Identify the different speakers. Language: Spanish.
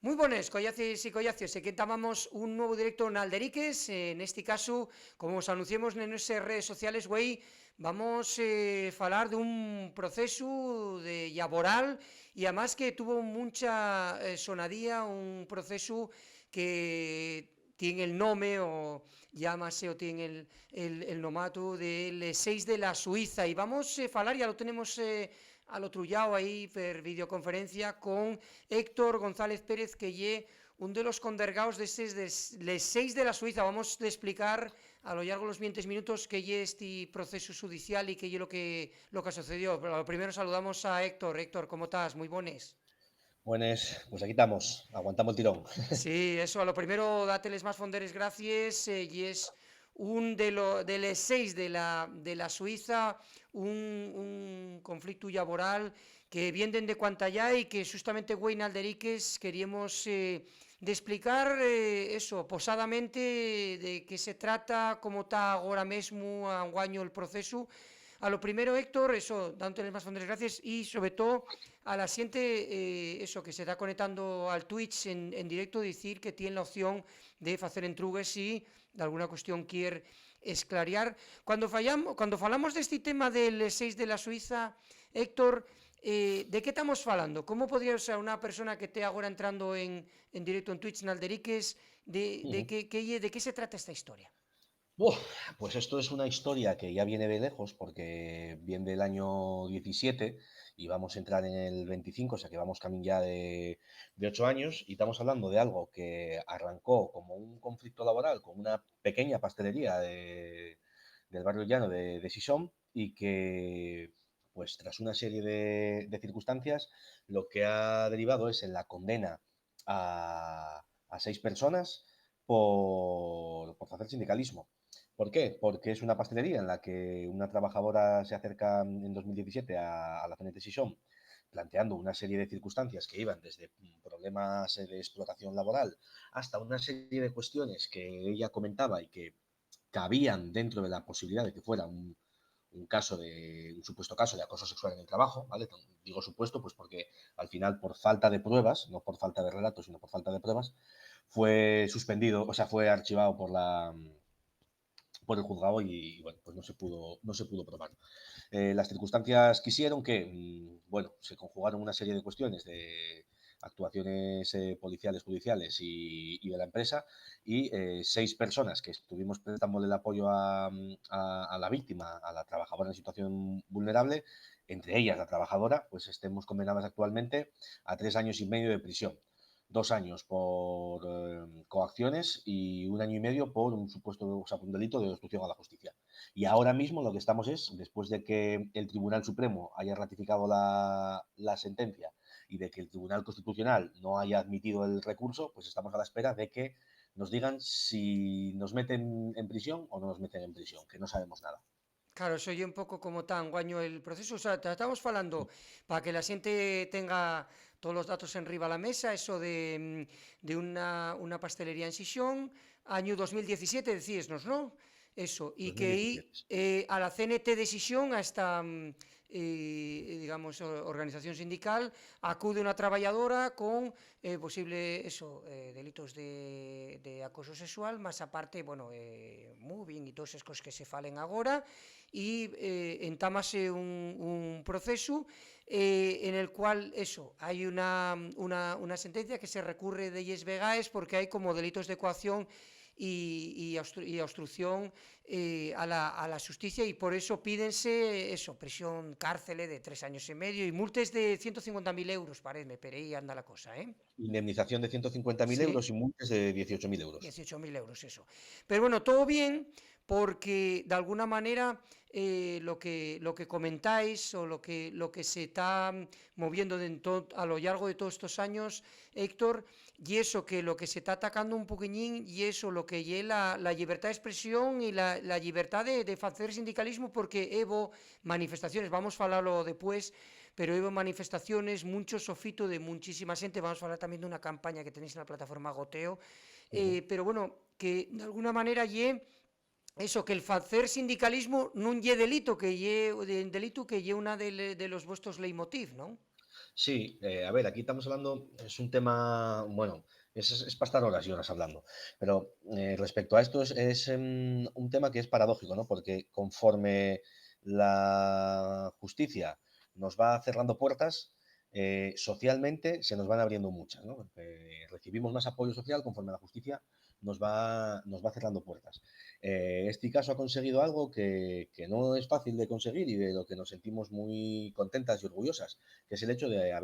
Speaker 1: Moi bones, collaces e collacios, e que entamamos un novo directo na Alderiques, neste caso, como os anunciamos nas nosas redes sociales, güey, vamos falar dun proceso de laboral e además que tuvo mucha sonadía, un proceso que tiene el nome o llámase o tiene el nomato del 6 de la Suiza y vamos a falar, ya lo tenemos al otro lado ahí per videoconferencia con Héctor González Pérez que lle un de los condergados de les 6 de la Suiza. Vamos a explicar a lo largo de los 20 minutos qué lle este proceso judicial y qué lle lo que sucedió. Pero lo primero saludamos a Héctor. Héctor, ¿cómo estás? Muy buenas.
Speaker 2: Buenas, pues aquí estamos, aguantamos el tirón.
Speaker 1: Sí, eso, a lo primero, dáteles más fonderes gracias, y es un de los 6 de la Suiza, un conflicto laboral que vienen de cuanta y que justamente Wayne Alderiques queríamos de explicar eso, posadamente de qué se trata, cómo está ahora mismo a un año el proceso. A lo primero, Héctor, eso, dándoles más fonderes gracias y sobre todo a la gente, eso, que se está conectando al Twitch en directo, decir que tiene la opción de hacer entrugues y de alguna cuestión quiere esclarear. Cuando falamos de este tema del 6 de la Suiza, Héctor, ¿de qué estamos hablando? ¿Cómo podría ser una persona que esté ahora entrando en directo en Twitch en Alderiques, de qué se trata esta historia?
Speaker 2: Uf, pues esto es una historia que ya viene de lejos porque viene del año 17 y vamos a entrar en el 25, o sea que vamos camino ya de 8 años y estamos hablando de algo que arrancó como un conflicto laboral con una pequeña pastelería del barrio llano de Sison y que pues tras una serie de circunstancias lo que ha derivado es en la condena a 6 personas por hacer sindicalismo. ¿Por qué? Porque es una pastelería en la que una trabajadora se acerca en 2017 a la CNT Sison planteando una serie de circunstancias que iban desde problemas de explotación laboral hasta una serie de cuestiones que ella comentaba y que cabían dentro de la posibilidad de que fuera un supuesto caso de acoso sexual en el trabajo, ¿vale? Digo supuesto, pues porque al final, por falta de pruebas, no por falta de relatos, sino por falta de pruebas, fue suspendido, o sea, fue archivado por el juzgado y bueno, pues no se pudo probar. Las circunstancias quisieron que, bueno, se conjugaron una serie de cuestiones de actuaciones policiales, judiciales y de la empresa y 6 personas que estuvimos prestándole el apoyo a la víctima, a la trabajadora en situación vulnerable, entre ellas la trabajadora, pues estemos condenadas actualmente a 3 años y medio de prisión. 2 años por coacciones y 1 año y medio por un supuesto, o sea, por un delito de obstrucción a la justicia. Y ahora mismo lo que estamos es, después de que el Tribunal Supremo haya ratificado la sentencia y de que el Tribunal Constitucional no haya admitido el recurso, pues estamos a la espera de que nos digan si nos meten en prisión o no nos meten en prisión, que no sabemos nada.
Speaker 1: Claro, soy un poco como tan guaño el proceso. O sea, estamos hablando para que la gente tenga todos los datos en riba a la mesa, eso de una pastelería en Sison, año 2017, decísnos, ¿no? Eso, y que ahí
Speaker 2: 2017.
Speaker 1: a la CNT de Sison, a esta, digamos, organización sindical, acude una trabajadora con posible, eso, delitos de acoso sexual, más aparte, bueno, moving y todas esas cosas que se falen ahora, y entámase un proceso en el cual eso hay una sentencia que se recurre de lles vegaes porque hay como delitos de coacción y obstrucción a la justicia y por eso pídense eso, prisión, cárcel de 3 años y medio y multes de 150.000 euros, parece, pero ahí anda la cosa, ¿eh?
Speaker 2: Indemnización de 150.000 euros
Speaker 1: Sí,
Speaker 2: y multas de 18.000 euros.
Speaker 1: 18.000 euros, eso. Pero bueno, todo bien, porque de alguna manera lo que comentáis o lo que se está moviendo a lo largo de todos estos años, Héctor, y eso que lo que se está atacando un poquillín, y eso lo que es la libertad de expresión y la libertad de hacer sindicalismo, porque Evo manifestaciones, vamos a hablarlo después, pero Evo manifestaciones, mucho sofito de muchísima gente, vamos a hablar también de una campaña que tenéis en la plataforma Goteo,
Speaker 2: Uh -huh.
Speaker 1: pero bueno, que de alguna manera eso, que el facer sindicalismo non lle delito, que lle delito que lle una de los vuestros leitmotiv, non?
Speaker 2: Sí, a ver, aquí estamos hablando, es un tema, bueno, es para estar horas y horas hablando, pero respecto a esto es un tema que es paradójico, ¿no? Porque conforme la justicia nos va cerrando puertas, socialmente se nos van abriendo muchas, ¿no? Recibimos más apoyo social conforme la justicia nos va cerrando puertas. Este caso ha conseguido algo que no es fácil de conseguir y de lo que nos sentimos muy contentas y orgullosas, que es el hecho de haber